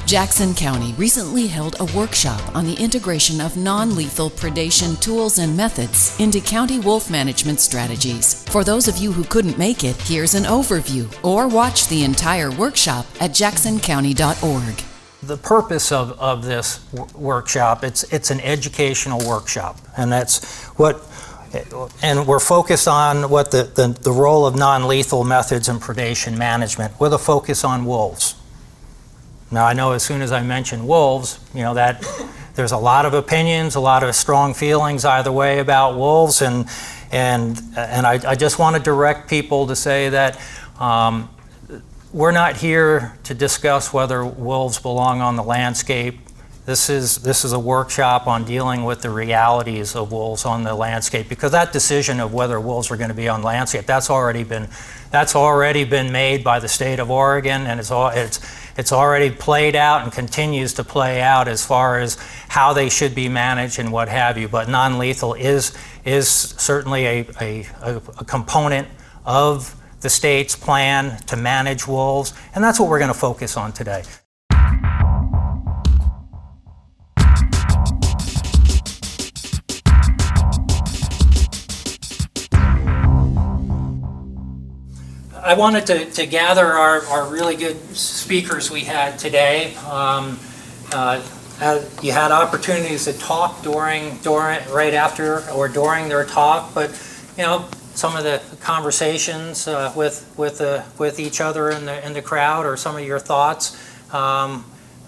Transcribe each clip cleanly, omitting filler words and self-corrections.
Jackson County recently held a workshop on the integration of non-lethal predation tools and methods into county wolf management strategies. For those of you who couldn't make it, here's an overview, or watch the entire workshop at jacksoncounty.org. The purpose of this workshop, it's an educational workshop, and that's what, and we're focused on what the role of non-lethal methods in predation management with a focus on wolves. Now, I know as soon as I mention wolves, you know, that there's a lot of opinions, a lot of strong feelings either way about wolves, and I just want to direct people to say that we're not here to discuss whether wolves belong on the landscape. This is a workshop on dealing with the realities of wolves on the landscape, because that decision of whether wolves are going to be on landscape, that's already been made by the state of Oregon, and it's already played out and continues to play out as far as how they should be managed and what have you. But non-lethal is certainly a component of the state's plan to manage wolves, and that's what we're going to focus on today. I wanted to gather our really good speakers we had today. You had opportunities to talk during right after or during their talk, but you know, some of the conversations with each other in the crowd, or some of your thoughts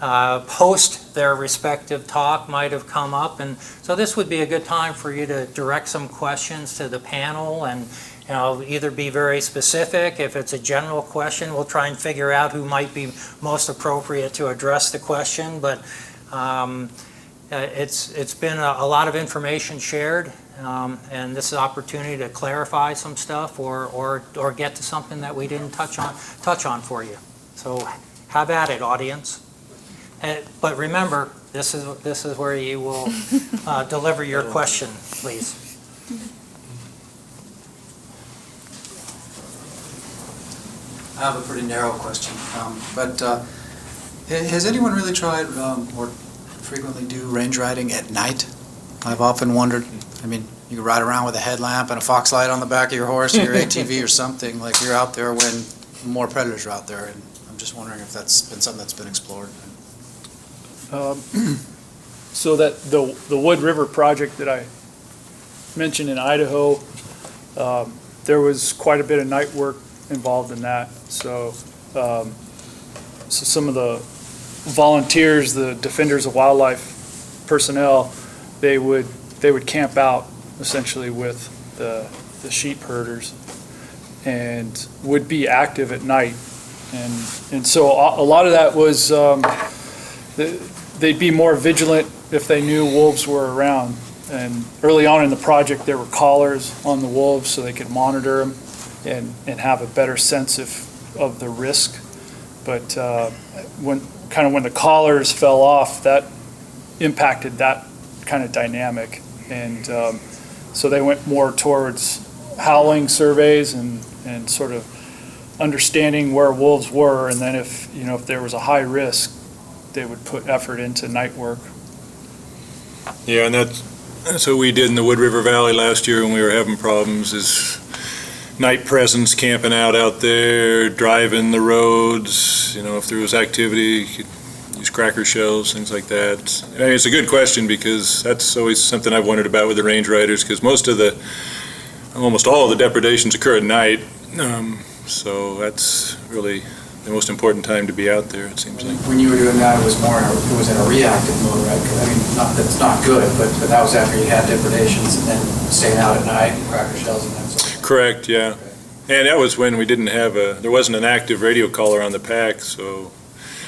post their respective talk might have come up, and so this would be a good time for you to direct some questions to the panel, and you know, either be very specific. If it's a general question, we'll try and figure out who might be most appropriate to address the question. But it's been a lot of information shared, and this is an opportunity to clarify some stuff or get to something that we didn't touch on for you. So have at it, audience. But remember, this is where you will deliver your question, please. I have a pretty narrow question, but has anyone really tried or frequently do range riding at night? I've often wondered. I mean, you could ride around with a headlamp and a fox light on the back of your horse or your ATV or something, like you're out there when more predators are out there, and I'm just wondering if that's been something that's been explored. So that the Wood River project that I mentioned in Idaho, there was quite a bit of night work involved in that. So some of the volunteers, the defenders of wildlife personnel, they would camp out essentially with the sheep herders and would be active at night, and so a lot of that was they'd be more vigilant if they knew wolves were around. And early on in the project, there were collars on the wolves so they could monitor them and have a better sense of the risk. But when the collars fell off, that impacted that kind of dynamic, and so they went more towards howling surveys and sort of understanding where wolves were, and then if there was a high risk, they would put effort into night work. Yeah, and that's what we did in the Wood River Valley last year when we were having problems, is night presence, camping out there, driving the roads. You know, if there was activity, you could use cracker shells, things like that. I mean, it's a good question, because that's always something I've wondered about with the range riders, because almost all of the depredations occur at night. So that's really the most important time to be out there, it seems like. When you were doing that, it was in a reactive mode, right? I mean, that's not good, but that was after you had depredations and then staying out at night and cracker shells and that sort of thing. Correct, yeah. And that was when we didn't have there wasn't an active radio collar on the pack, so,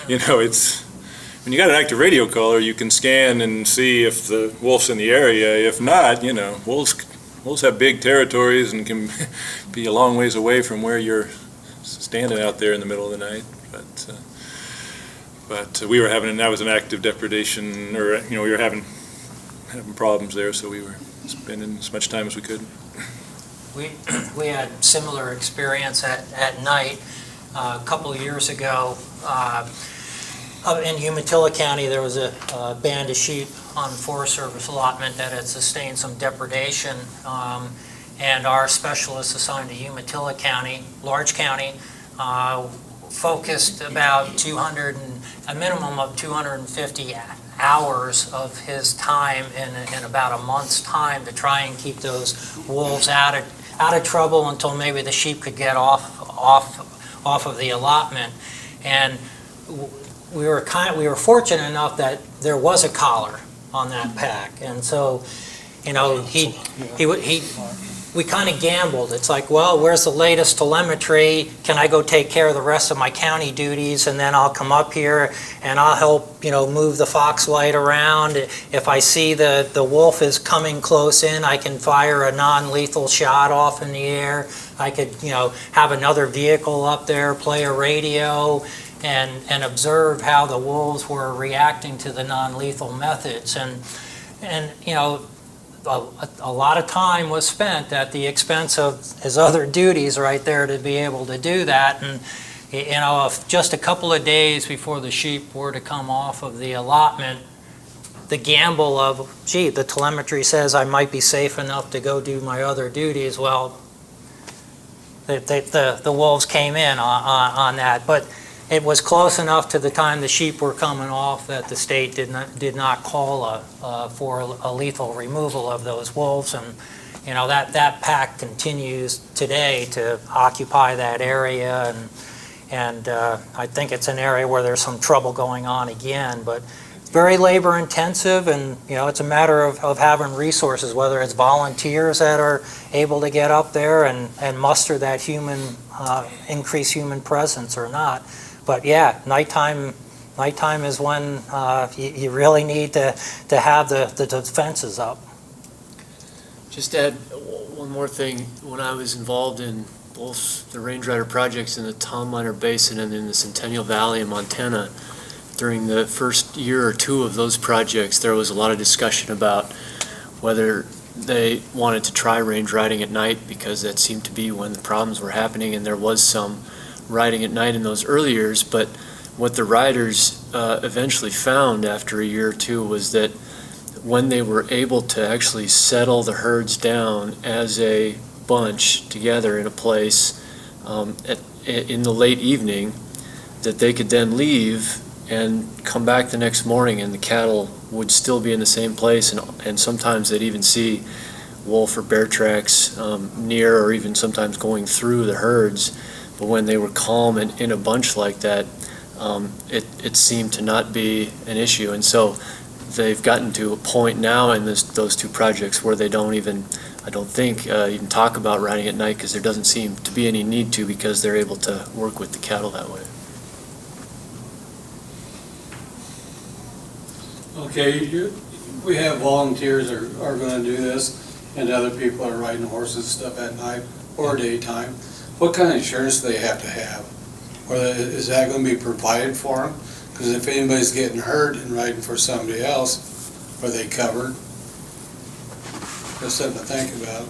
you know, when you got an active radio collar, you can scan and see if the wolf's in the area. If not, you know, wolves have big territories and can be a long ways away from where you're standing out there in the middle of the night. But we were that was an active depredation, or we were having problems there, so we were spending as much time as we could. We had similar experience at night a couple of years ago. In Umatilla County, there was a band of sheep on Forest Service allotment that had sustained some depredation, and our specialists assigned to Umatilla County, large county, focused about a minimum of 250 hours of his time in about a month's time to try and keep those wolves out of trouble until maybe the sheep could get off of the allotment. And we were fortunate enough that there was a collar on that pack, and so, you know, we kind of gambled. It's like, well, where's the latest telemetry? Can I go take care of the rest of my county duties, and then I'll come up here and I'll help, you know, move the fox light around. If I see the wolf is coming close in, I can fire a non-lethal shot off in the air. I could, you know, have another vehicle up there, play a radio, and observe how the wolves were reacting to the non-lethal methods. And you know, a lot of time was spent at the expense of his other duties right there to be able to do that. And you know, if just a couple of days before the sheep were to come off of the allotment, the gamble of, gee, the telemetry says I might be safe enough to go do my other duties, well, the wolves came in on that. But it was close enough to the time the sheep were coming off that the state did not call for a lethal removal of those wolves. And you know, that pack continues today to occupy that area, and I think it's an area where there's some trouble going on again. But very labor intensive, and you know, it's a matter of having resources, whether it's volunteers that are able to get up there and muster that increased human presence or not. But yeah, nighttime is when you really need to have the defenses up. Just add one more thing. When I was involved in both the Range Rider projects in the Tom Miner Basin and in the Centennial Valley in Montana, during the first year or two of those projects, there was a lot of discussion about whether they wanted to try range riding at night, because that seemed to be when the problems were happening, and there was some riding at night in those early years. But what the riders eventually found after a year or two was that when they were able to actually settle the herds down as a bunch together in a place in the late evening, that they could then leave and come back the next morning and the cattle would still be in the same place, and sometimes they'd even see wolf or bear tracks near, or even sometimes going through the herds. But when they were calm and in a bunch like that, it seemed to not be an issue. And so they've gotten to a point now in those two projects where they don't even, I don't think, even talk about riding at night, because there doesn't seem to be any need to, because they're able to work with the cattle that way. Okay, we have volunteers are going to do this, and other people are riding horses and stuff at night or daytime. What kind of insurance do they have to have? Or is that going to be provided for them? Because if anybody's getting hurt and riding for somebody else, are they covered? That's something to think about.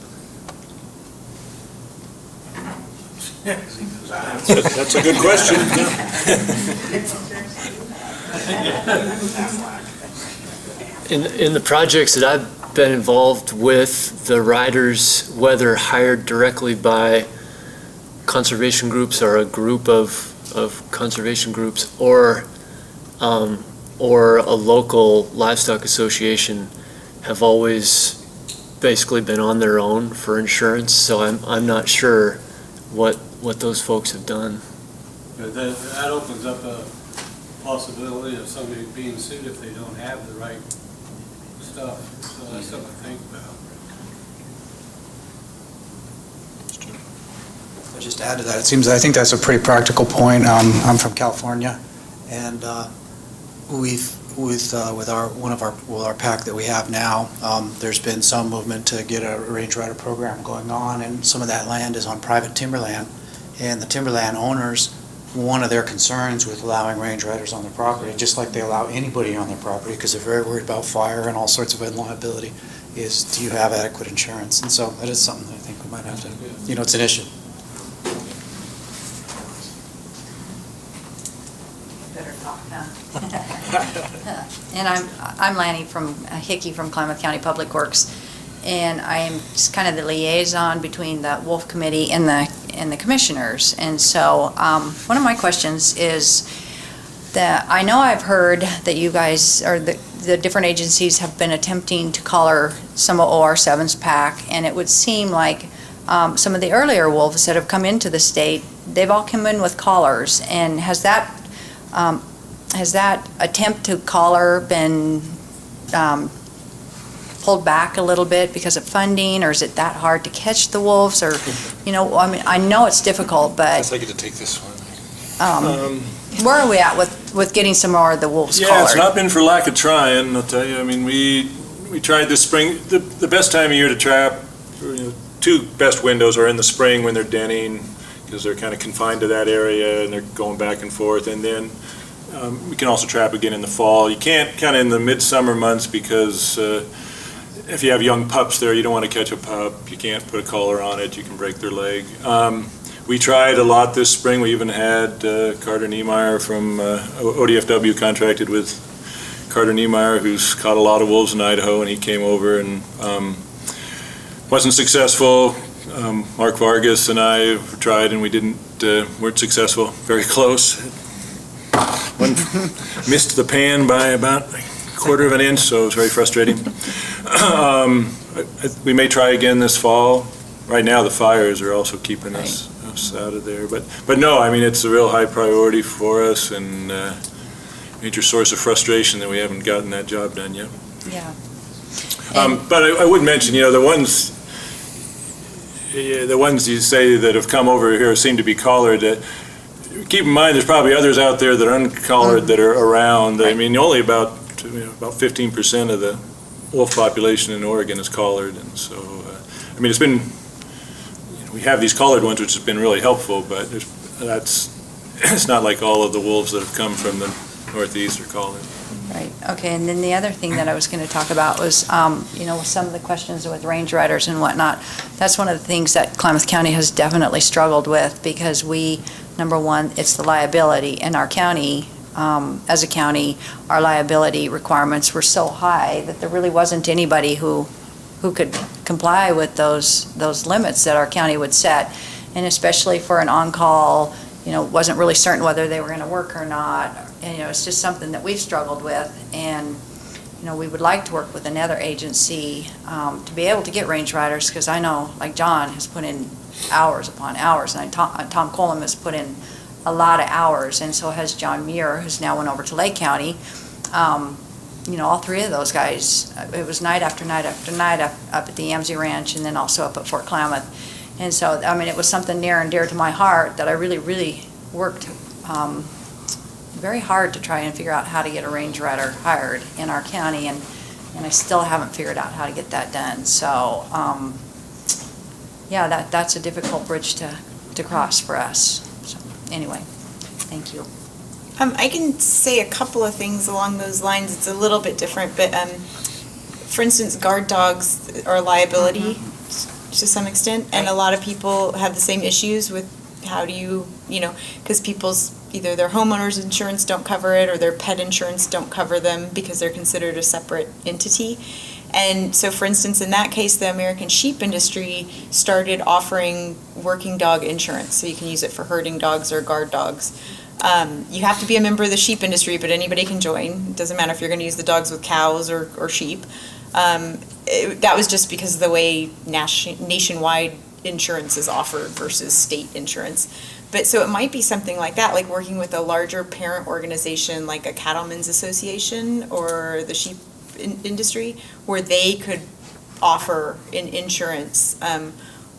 That's a good question. In the projects that I've been involved with, the riders, whether hired directly by conservation groups or a group of conservation groups, or a local livestock association, have always basically been on their own for insurance. So I'm not sure what those folks have done. But that opens up a possibility of somebody being sued if they don't have the right stuff. So that's something to think about. I'll just add to that. I think that's a pretty practical point. I'm from California, and with our pack that we have now, there's been some movement to get a range rider program going on, and some of that land is on private timberland, and the timberland owners, one of their concerns with allowing range riders on their property, just like they allow anybody on their property, because they're very worried about fire and all sorts of liability, is do you have adequate insurance? And so that is something that I think we might have to, it's an issue. Better talk now. And I'm Lanny Hickey from Klamath County Public Works, and I am just kind of the liaison between the Wolf Committee and the commissioners. And so one of my questions is that I know I've heard that you guys, or the different agencies have been attempting to collar some of OR7's pack, and it would seem like some of the earlier wolves that have come into the state, they've all come in with collars. And has that attempt to collar been pulled back a little bit because of funding, or is it that hard to catch the wolves? Or, I mean, I know it's difficult, but I guess I get to take this one. where are we at with getting some more of the wolves Yeah, collared? it's not been for lack of trying, I'll tell you. I mean, we tried this spring. The best time of year to trap, two best windows are in the spring when they're denning, because they're kind of confined to that area and they're going back and forth. And then we can also trap again in the fall. You can't kind of in the midsummer months because if you have young pups there, you don't want to catch a pup. You can't put a collar on it. You can break their leg. We tried a lot this spring. We even had Carter Niemeyer from ODFW contracted with Carter Niemeyer, who's caught a lot of wolves in Idaho, and he came over and wasn't successful. Mark Vargas and I tried, and we weren't successful. Very close. One missed the pan by about a quarter of an inch, so it was very frustrating. We may try again this fall. Right now, the fires are also keeping us out of there. But no, I mean, it's a real high priority for us, and major source of frustration that we haven't gotten that job done yet. Yeah. But I would mention, the ones you say that have come over here seem to be collared. Keep in mind, there's probably others out there that are uncollared that are around. I mean, only about 15% of the wolf population in Oregon is collared, and so I mean, it's been. We have these collared ones, which has been really helpful, but it's not like all of the wolves that have come from the Northeast are collared. Right, okay, and then the other thing that I was going to talk about was, with some of the questions with range riders and whatnot, that's one of the things that Klamath County has definitely struggled with, because number one, it's the liability. In our county, as a county, our liability requirements were so high that there really wasn't anybody who could comply with those limits that our county would set. And especially for an on-call, wasn't really certain whether they were going to work or not. And, it's just something that we've struggled with. And, we would like to work with another agency to be able to get range riders, because I know, like John has put in hours upon hours, and Tom Colum has put in a lot of hours, and so has John Muir, who's now went over to Lake County. All three of those guys, it was night after night after night up at the Yamsey Ranch, and then also up at Fort Klamath. And so, I mean, it was something near and dear to my heart that I really, really worked very hard to try and figure out how to get a range rider hired in our county, and I still haven't figured out how to get that done. So, yeah, that's a difficult bridge to cross for us. So, anyway, thank you. I can say a couple of things along those lines. It's a little bit different, but for instance, guard dogs are a liability to some extent, and a lot of people have the same issues with how do you, because people's either their homeowners insurance don't cover it or their pet insurance don't cover them because they're considered a separate entity. And so, for instance, in that case, the American sheep industry started offering working dog insurance, so you can use it for herding dogs or guard dogs. You have to be a member of the sheep industry, but anybody can join. It doesn't matter if you're going to use the dogs with cows or sheep. That was just because of the way nationwide insurance is offered versus state insurance. But so it might be something like that, like working with a larger parent organization like a cattlemen's association or the sheep industry, where they could offer an insurance.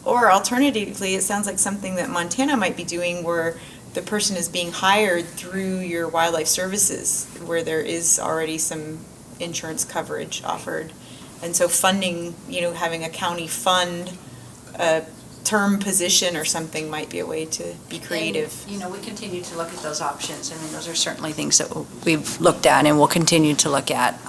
Or alternatively, it sounds like something that Montana might be doing, where the person is being hired through your wildlife services, where there is already some insurance coverage offered. And so funding, having a county fund a term position or something might be a way to be creative. And, we continue to look at those options. I mean, those are certainly things that we've looked at and we'll continue to look at.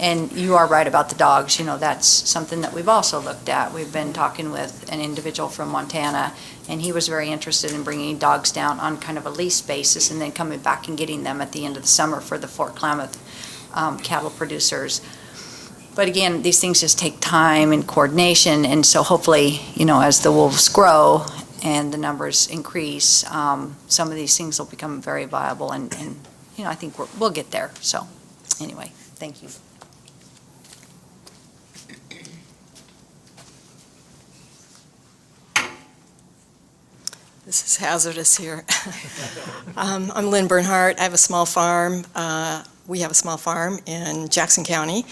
And you are right about the dogs, that's something that we've also looked at. We've been talking with an individual from Montana, and he was very interested in bringing dogs down on kind of a lease basis and then coming back and getting them at the end of the summer for the Fort Klamath cattle producers. But again, these things just take time and coordination, and so hopefully, as the wolves grow and the numbers increase, some of these things will become very viable, and I think we'll get there. So anyway, thank you. This is hazardous here. I'm Lynn Bernhardt. I have a small farm. We have a small farm in Jackson County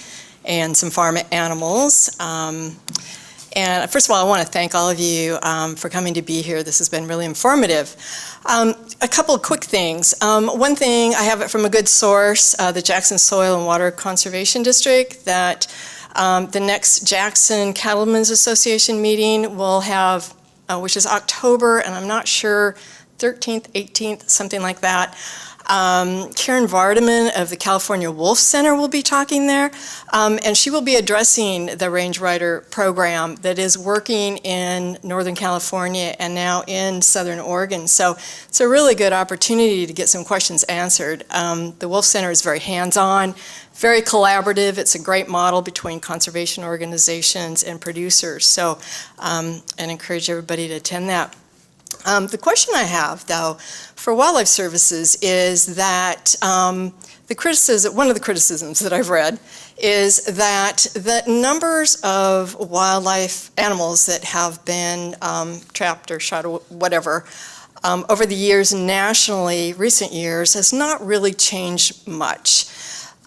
and some farm animals. And first of all, I want to thank all of you for coming to be here. This has been really informative. A couple of quick things. One thing, I have it from a good source, the Jackson Soil and Water Conservation District, that the next Jackson Cattlemen's Association meeting will have, which is October, and I'm not sure, 13th, 18th, something like that. Karen Vardaman of the California Wolf Center will be talking there, and she will be addressing the Range Rider program that is working in Northern California and now in Southern Oregon. So it's a really good opportunity to get some questions answered. The Wolf Center is very hands-on, very collaborative. It's a great model between conservation organizations and producers. So and encourage everybody to attend that. The question I have, though, for Wildlife Services is that one of the criticisms that I've read is that the numbers of wildlife animals that have been trapped or shot or whatever over the years nationally, recent years, has not really changed much.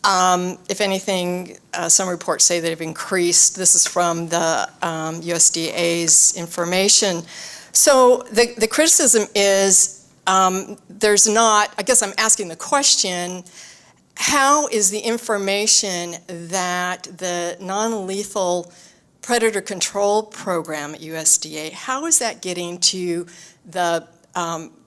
If anything, some reports say they've increased. This is from the USDA's information. So the criticism is there's not, I guess I'm asking the question, how is the information that the non-lethal predator control program at USDA, how is that getting to the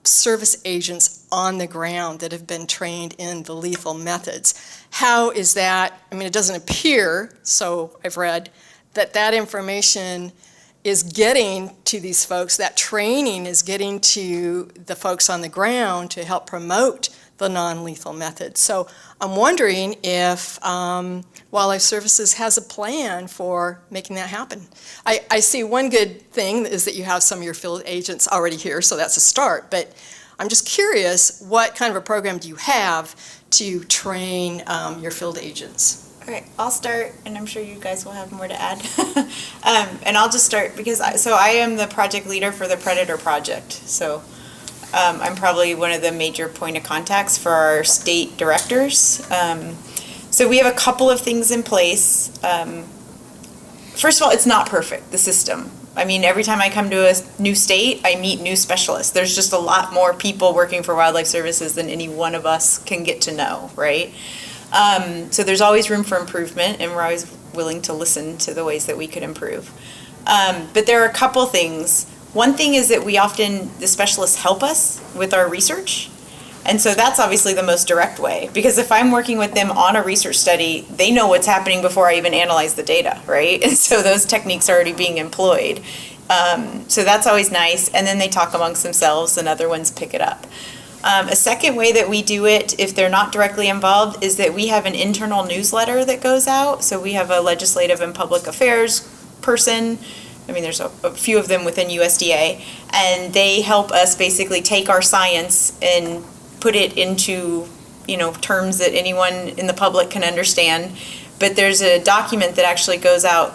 service agents on the ground that have been trained in the lethal methods? How is that, it doesn't appear, so I've read, that information is getting to these folks, that training is getting to the folks on the ground to help promote the non-lethal method. So I'm wondering if Wildlife Services has a plan for making that happen. I see one good thing is that you have some of your field agents already here, so that's a start, but I'm just curious, what kind of a program do you have to train your field agents? Okay, I'll start, and I'm sure you guys will have more to add. And I'll just start because I am the project leader for the Predator Project. So I'm probably one of the major point of contacts for our state directors. So we have a couple of things in place. First of all, it's not perfect, the system. Every time I come to a new state, I meet new specialists. There's just a lot more people working for Wildlife Services than any one of us can get to know, right? So there's always room for improvement, and we're always willing to listen to the ways that we could improve. But there are a couple things. One thing is that the specialists help us with our research. And so that's obviously the most direct way, because if I'm working with them on a research study, they know what's happening before I even analyze the data, right? And so those techniques are already being employed. So that's always nice. And then they talk amongst themselves and other ones pick it up. A second way that we do it, if they're not directly involved, is that we have an internal newsletter that goes out. So we have a legislative and public affairs person. There's a few of them within USDA, and they help us basically take our science and put it into, terms that anyone in the public can understand. But there's a document that actually goes out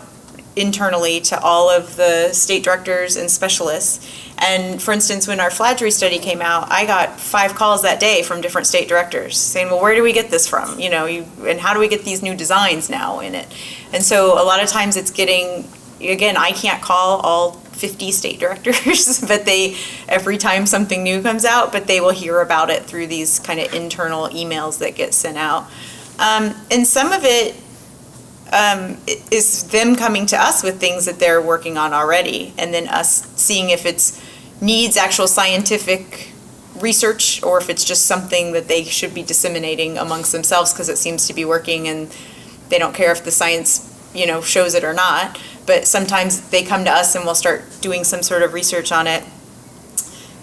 internally to all of the state directors and specialists. And for instance, when our flattery study came out, I got 5 calls that day from different state directors saying, well, where do we get this from? And how do we get these new designs now in it? And so a lot of times it's getting, again, I can't call all 50 state directors, but every time something new comes out, but they will hear about it through these kind of internal emails that get sent out. And some of it is them coming to us with things that they're working on already, and then us seeing if it needs actual scientific research or if it's just something that they should be disseminating amongst themselves because it seems to be working, and they don't care if the science, shows it or not, but sometimes they come to us and we'll start doing some sort of research on it.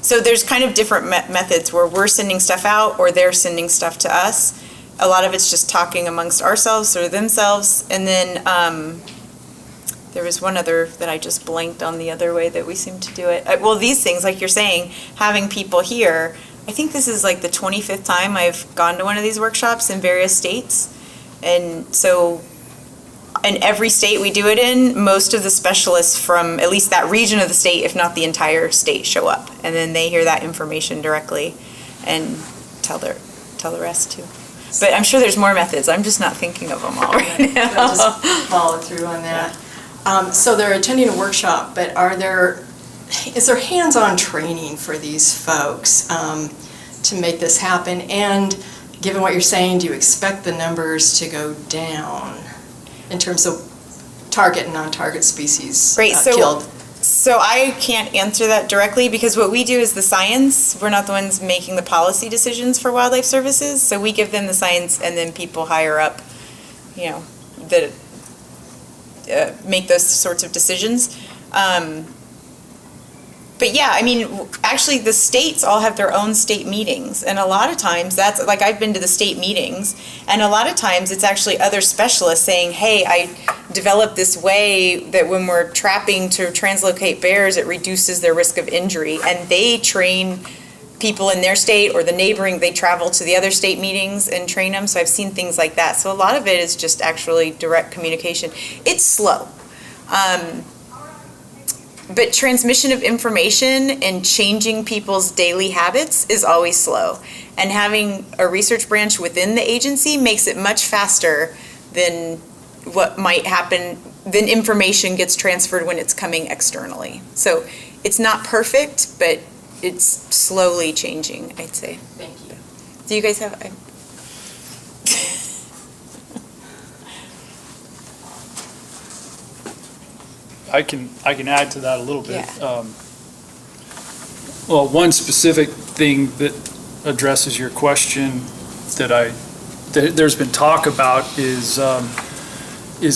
So there's kind of different methods where we're sending stuff out or they're sending stuff to us. A lot of it's just talking amongst ourselves or themselves. And then there was one other that I just blanked on the other way that we seem to do it. Well, these things, like you're saying, having people here, I think this is like the 25th time I've gone to one of these workshops in various states. And so in every state we do it in, most of the specialists from at least that region of the state, if not the entire state, show up. And then they hear that information directly and tell the rest too. But I'm sure there's more methods. I'm just not thinking of them all right now. I'll just follow through on that. So they're attending a workshop, but is there hands-on training for these folks to make this happen? And given what you're saying, do you expect the numbers to go down in terms of target and non-target species killed? So I can't answer that directly because what we do is the science. We're not the ones making the policy decisions for wildlife services. So we give them the science and then people higher up, that make those sorts of decisions. But yeah, I mean, actually the states all have their own state meetings. And a lot of times that's, like I've been to the state meetings, and a lot of times it's actually other specialists saying, hey, I developed this way that when we're trapping to translocate bears, it reduces their risk of injury. And they train people in their state or the neighboring, they travel to the other state meetings and train them. So I've seen things like that. So a lot of it is just actually direct communication. It's slow. But transmission of information and changing people's daily habits is always slow. And having a research branch within the agency makes it much faster than what might happen, than information gets transferred when it's coming externally. So it's not perfect, but it's slowly changing, I'd say. Thank you. Do you guys have? I can add to that a little bit. Yeah. Well, one specific thing that addresses your question that there's been talk about is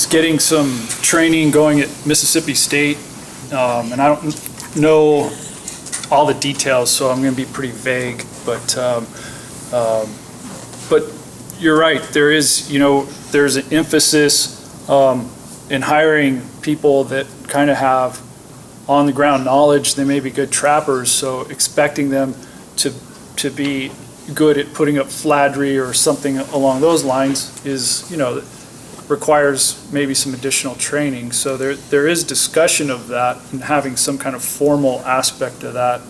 getting some training going at Mississippi State, and I don't know all the details, so I'm going to be pretty vague. But you're right. There's an emphasis in hiring people that kind of have on-the-ground knowledge. They may be good trappers, so expecting them to be good at putting up flattery or something along those lines is, requires maybe some additional training. So there is discussion of that and having some kind of formal aspect of that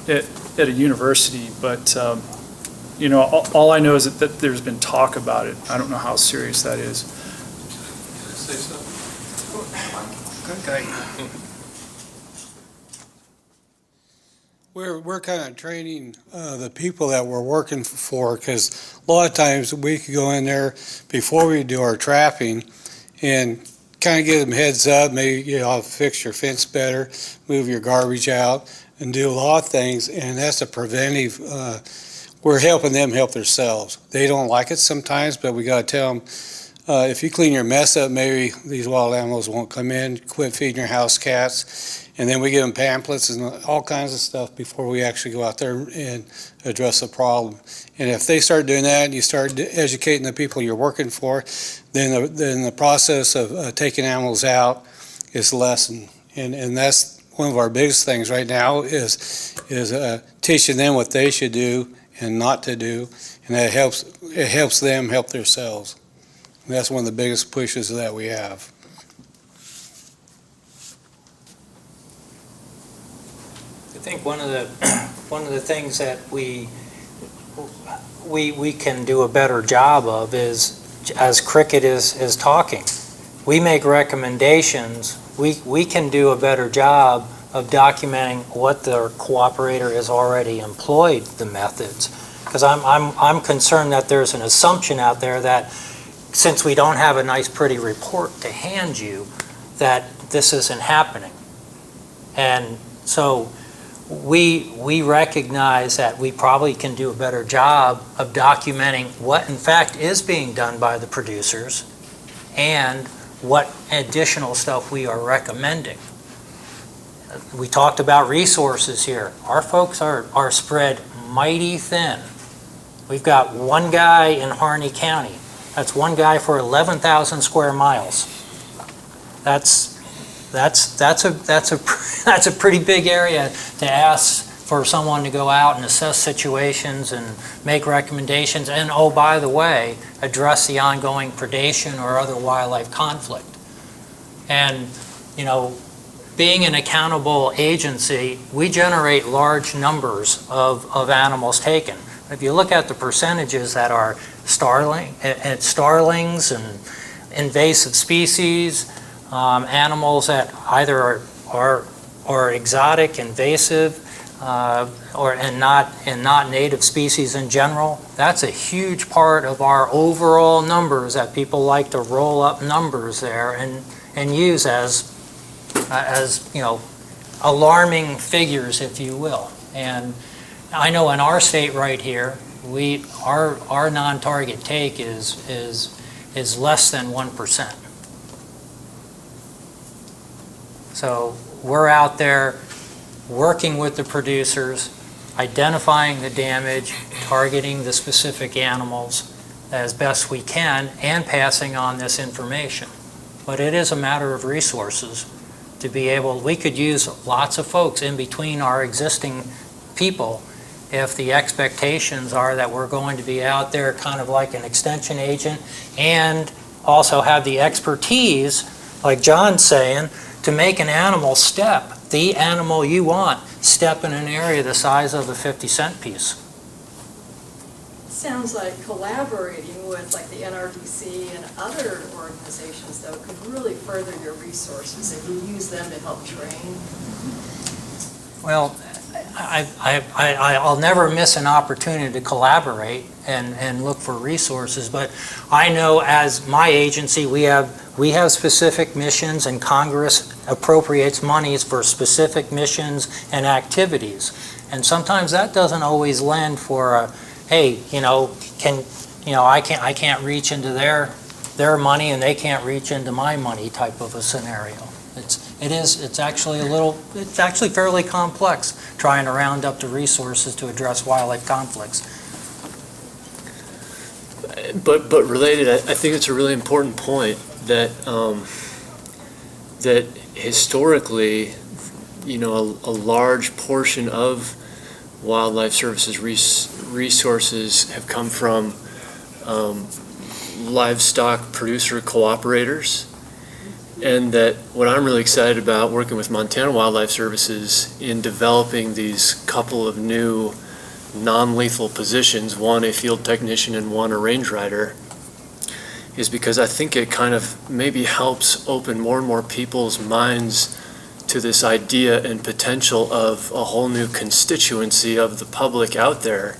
at a university. But, all I know is that there's been talk about it. I don't know how serious that is. Say something. We're kind of training the people that we're working for, because a lot of times we could go in there before we do our trapping and kind of give them heads up, maybe fix your fence better, move your garbage out, and do a lot of things, and that's a preventive. We're helping them help themselves. They don't like it sometimes, but we got to tell them, if you clean your mess up, maybe these wild animals won't come in. Quit feeding your house cats. And then we give them pamphlets and all kinds of stuff before we actually go out there and address the problem. And if they start doing that and you start educating the people you're working for, then the process of taking animals out is lessened. And that's one of our biggest things right now is teaching them what they should do and not to do. And it helps them help themselves. And that's one of the biggest pushes that we have. I think one of the things that we can do a better job of is, as Cricket is talking, we make recommendations. We can do a better job of documenting what the cooperator has already employed the methods, because I'm concerned that there's an assumption out there that since we don't have a nice pretty report to hand you, that this isn't happening. And so we recognize that we probably can do a better job of documenting what in fact is being done by the producers and what additional stuff we are recommending. We talked about resources here. Our folks are spread mighty thin. We've got one guy in Harney County. That's one guy for 11,000 square miles. That's a pretty big area to ask for someone to go out and assess situations and make recommendations, and oh, by the way, address the ongoing predation or other wildlife conflict. And, you know, being an accountable agency, we generate large numbers of animals taken. If you look at the percentages that are starlings and invasive species, animals that either are exotic, invasive, and not native species in general, that's a huge part of our overall numbers that people like to roll up numbers there and use as you know, alarming figures, if you will. And I know in our state right here, our non-target take is less than 1%. So we're out there working with the producers, identifying the damage, targeting the specific animals as best we can, and passing on this information. But it is a matter of resources to be able, we could use lots of folks in between our existing people if the expectations are that we're going to be out there kind of like an extension agent and also have the expertise, like John's saying, to make an animal step, the animal you want, step in an area the size of a 50-cent piece. Sounds like collaborating with like the NRDC and other organizations, though, could really further your resources if you use them to help train. Well, I'll never miss an opportunity to collaborate and look for resources, but I know as my agency, we have specific missions, and Congress appropriates monies for specific missions and activities. And sometimes that doesn't always lend for a, hey, I can't reach into their money and they can't reach into my money type of a scenario. It's actually fairly complex trying to round up the resources to address wildlife conflicts. But related, I think it's a really important point that that historically, a large portion of Wildlife Services resources have come from livestock producer cooperators, and that what I'm really excited about working with Montana Wildlife Services in developing these couple of new non-lethal positions, one a field technician and one a range rider, is because I think it kind of maybe helps open more and more people's minds to this idea and potential of a whole new constituency of the public out there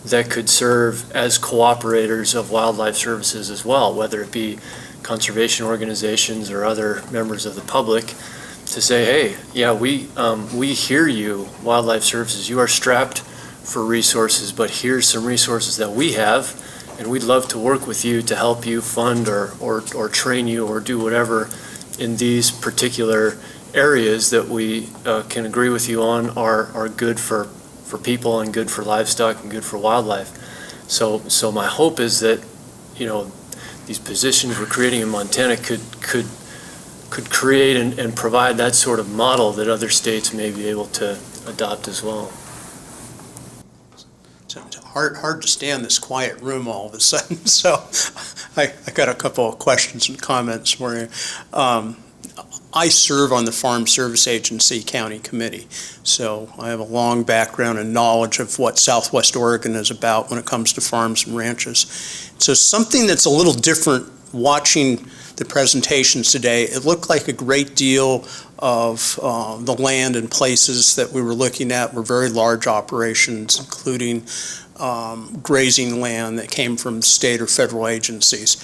that could serve as cooperators of wildlife services as well, whether it be conservation organizations or other members of the public, to say, hey, yeah, we hear you, wildlife services, you are strapped for resources, but here's some resources that we have, and we'd love to work with you to help you fund or train you or do whatever in these particular areas that we can agree with you on are good for people and good for livestock and good for wildlife. So my hope is that, these positions we're creating in Montana could create and provide that sort of model that other states may be able to adopt as well. It's hard to stay in this quiet room all of a sudden, so I got a couple of questions and comments for you. I serve on the Farm Service Agency County Committee, so I have a long background and knowledge of what Southwest Oregon is about when it comes to farms and ranches. So something that's a little different watching the presentations today, it looked like a great deal of the land and places that we were looking at were very large operations, including grazing land that came from state or federal agencies.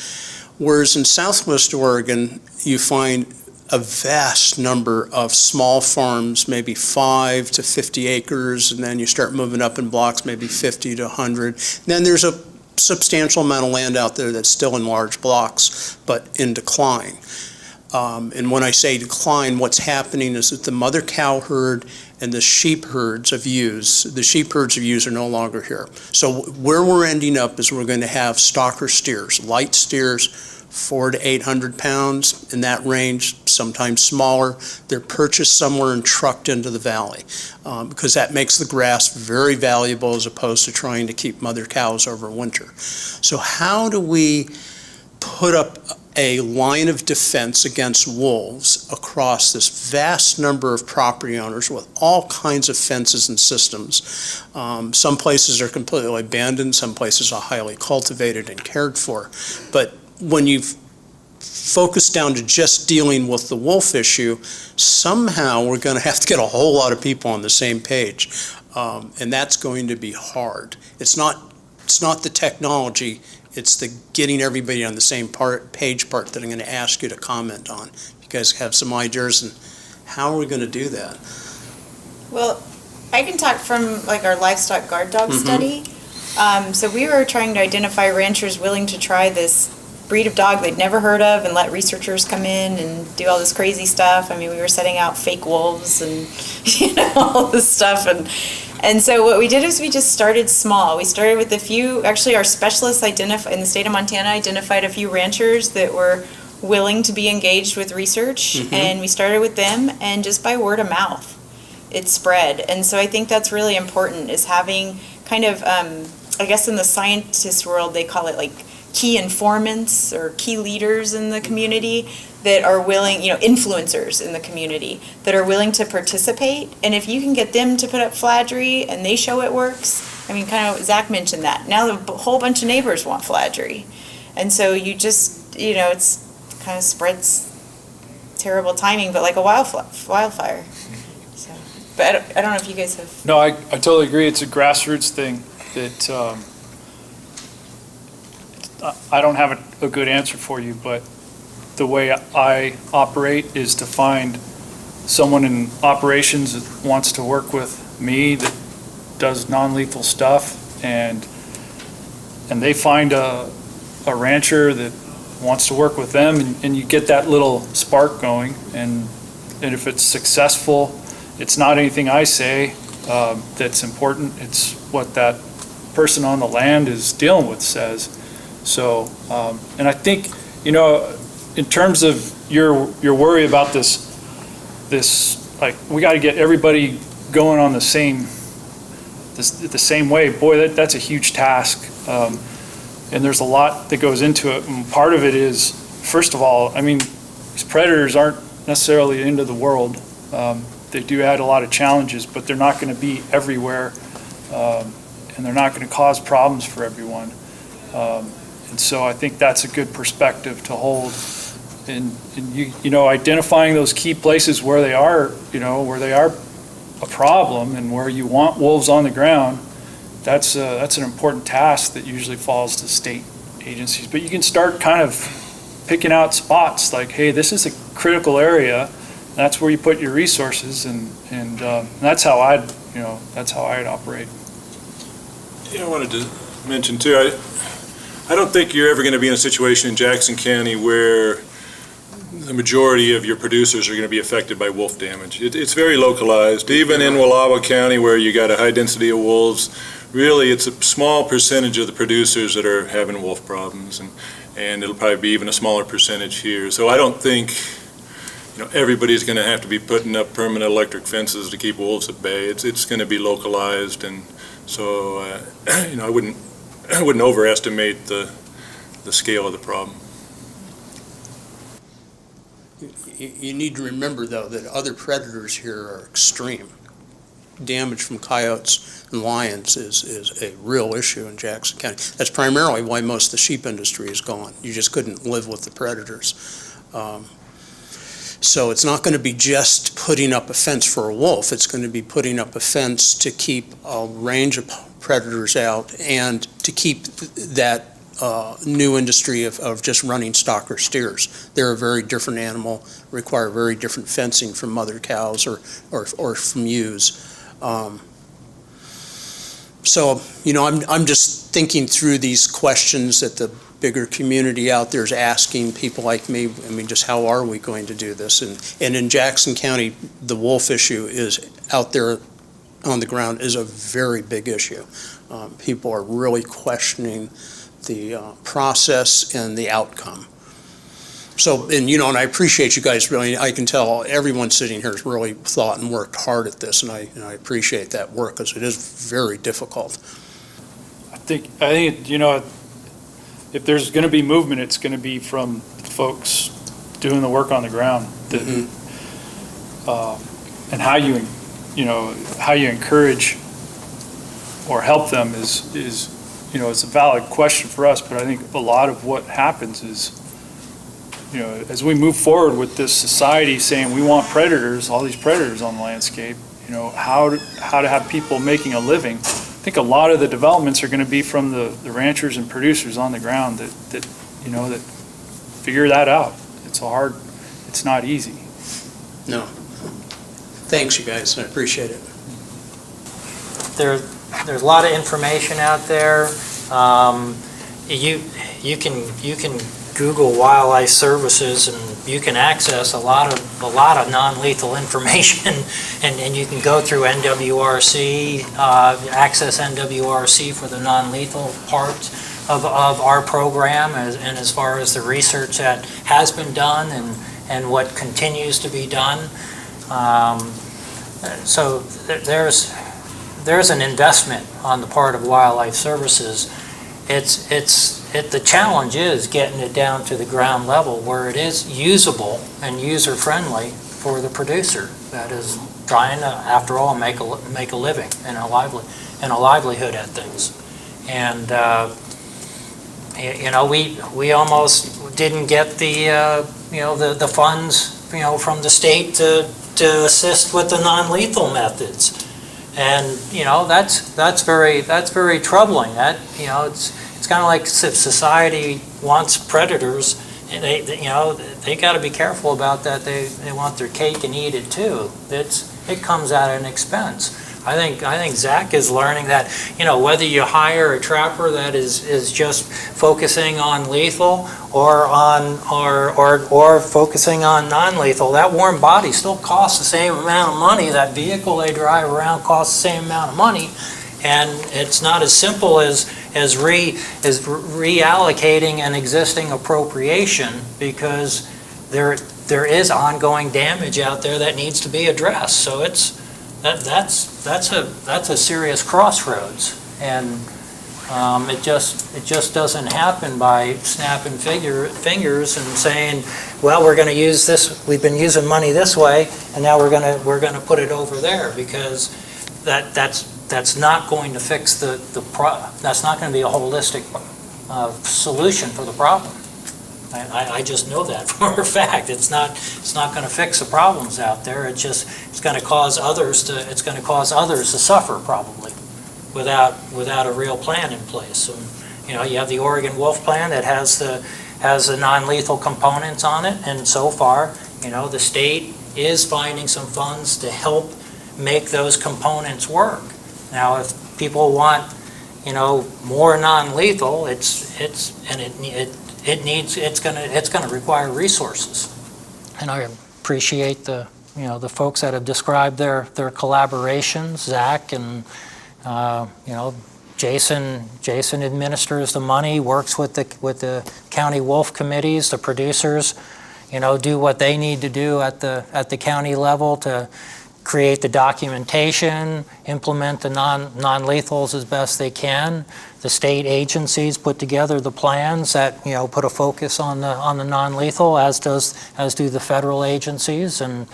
Whereas in Southwest Oregon, you find a vast number of small farms, maybe 5 to 50 acres, and then you start moving up in blocks, maybe 50 to 100. Then there's a substantial amount of land out there that's still in large blocks, but in decline. And when I say decline, what's happening is that the mother cow herd and the sheep herds of ewes are no longer here. So where we're ending up is we're going to have stocker steers, light steers, 400 to 800 pounds, in that range, sometimes smaller. They're purchased somewhere and trucked into the valley because that makes the grass very valuable as opposed to trying to keep mother cows over winter. So how do we put up a line of defense against wolves across this vast number of property owners with all kinds of fences and systems? Some places are completely abandoned, some places are highly cultivated and cared for. But when you focus down to just dealing with the wolf issue, somehow we're going to have to get a whole lot of people on the same page. And that's going to be hard. It's not the technology, it's the getting everybody on the same page part that I'm going to ask you to comment on. You guys have some ideas, and how are we going to do that? Well, I can talk from like our livestock guard dog study. So we were trying to identify ranchers willing to try this breed of dog they'd never heard of and let researchers come in and do all this crazy stuff. I mean, we were setting out fake wolves and all this stuff. And so what we did is we just started small. We started with a few, actually our specialists in the state of Montana identified a few ranchers that were willing to be engaged with research. And we started with them, and just by word of mouth, it spread. And so I think that's really important, is having kind of, I guess in the scientist world, they call it like key informants or key leaders in the community that are willing, influencers in the community that are willing to participate. And if you can get them to put up fladry and they show it works, I mean, kind of Zach mentioned that. Now the whole bunch of neighbors want fladry. And so you just, it's kind of spreads terrible timing, but like a wildfire. So, but I don't know if you guys have. No, I totally agree. It's a grassroots thing that I don't have a good answer for you, but the way I operate is to find someone in operations that wants to work with me that does non-lethal stuff, and they find a rancher that wants to work with them, and you get that little spark going, and if it's successful, it's not anything I say that's important, it's what that person on the land is dealing with says. So, and I think, in terms of your worry about this, like, we got to get everybody going on the same way. Boy, that's a huge task, and there's a lot that goes into it. And part of it is, first of all, I mean, these predators aren't necessarily the end of the world. They do add a lot of challenges, but they're not going to be everywhere, and they're not going to cause problems for everyone. And so I think that's a good perspective to hold. And identifying those key places where they are, where they are a problem and where you want wolves on the ground, that's an important task that usually falls to state agencies. But you can start kind of picking out spots like, hey, this is a critical area. That's where you put your resources, and that's how I'd operate. I wanted to mention too, I don't think you're ever going to be in a situation in Jackson County where the majority of your producers are going to be affected by wolf damage. It's very localized. Even in Wallowa County, where you got a high density of wolves, really it's a small percentage of the producers that are having wolf problems, and it'll probably be even a smaller percentage here. So I don't think everybody's going to have to be putting up permanent electric fences to keep wolves at bay. It's going to be localized, and so I wouldn't overestimate the scale of the problem. You need to remember, though, that other predators here are extreme. Damage from coyotes and lions is a real issue in Jackson County. That's primarily why most of the sheep industry is gone. You just couldn't live with the predators. So it's not going to be just putting up a fence for a wolf. It's going to be putting up a fence to keep a range of predators out and to keep that new industry of just running stock or steers. They're a very different animal, require very different fencing from mother cows or from ewes. So, I'm just thinking through these questions that the bigger community out there is asking people like me. I mean, just how are we going to do this? And in Jackson County, the wolf issue is out there on the ground is a very big issue. People are really questioning the process and the outcome. So, and I appreciate you guys really. I can tell everyone sitting here has really thought and worked hard at this, and I appreciate that work because it is very difficult. I think if there's going to be movement, it's going to be from folks doing the work on the ground. And how you encourage or help them is it's a valid question for us. But I think a lot of what happens is, as we move forward with this society saying we want predators, all these predators on the landscape, how to have people making a living. I think a lot of the developments are going to be from the ranchers and producers on the ground that figure that out. It's not easy. No. Thanks, you guys. I appreciate it. There's a lot of information out there. You can Google wildlife services and you can access a lot of non-lethal information, and you can go through NWRC, access NWRC for the non-lethal part of our program, and as far as the research that has been done and what continues to be done. So there's an investment on the part of wildlife services. The challenge is getting it down to the ground level where it is usable and user-friendly for the producer that is trying to, after all, make a living and a livelihood at things. And we almost didn't get the funds from the state to assist with the non-lethal methods, and that's very troubling. That it's kind of like if society wants predators, and they got to be careful about that. They want their cake and eat it too. It comes at an expense. I think Zach is learning that whether you hire a trapper that is just focusing on lethal or focusing on non-lethal, that warm body still costs the same amount of money. That vehicle they drive around costs the same amount of money, and it's not as simple as reallocating an existing appropriation, because there is ongoing damage out there that needs to be addressed. So that's a serious crossroads, and it just doesn't happen by snapping fingers and saying, well, we're going to use this. We've been using money this way, and now we're going to put it over there, because that's not going to fix that's not going to be a holistic solution for the problem. I just know that for a fact. It's not going to fix the problems out there. It's going to cause others to suffer, probably, without a real plan in place. And, you have the Oregon Wolf Plan that has the non-lethal components on it, and so far, the state is finding some funds to help make those components work. Now, if people want, more non-lethal, it's going to require resources. And I appreciate the folks that have described their collaborations. Zach and Jason administers the money, works with the county wolf committees. The producers, do what they need to do at the county level to create the documentation, implement the non-lethals as best they can. The state agencies put together the plans that put a focus on the non-lethal, as do the federal agencies, and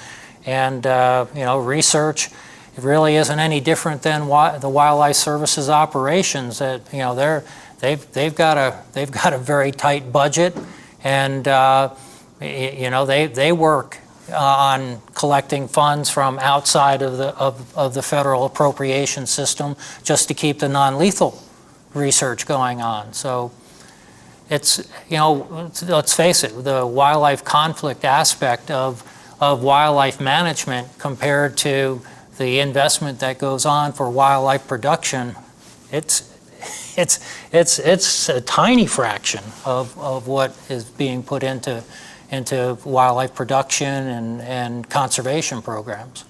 research. It really isn't any different than the Wildlife Services operations. That they've got a very tight budget, and they work on collecting funds from outside of the federal appropriation system just to keep the non-lethal research going on. So it's, let's face it, the wildlife conflict aspect of wildlife management compared to the investment that goes on for wildlife production, it's a tiny fraction of what is being put into wildlife production and conservation programs.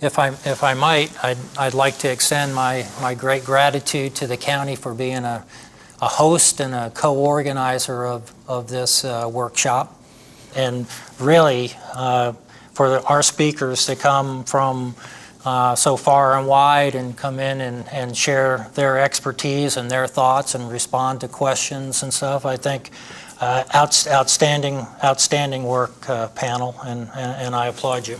If I might, I'd like to extend my great gratitude to the county for being a host and a co-organizer of this workshop, and really for our speakers to come from so far and wide and come in and share their expertise and their thoughts and respond to questions and stuff. I think outstanding work, panel, and I applaud you.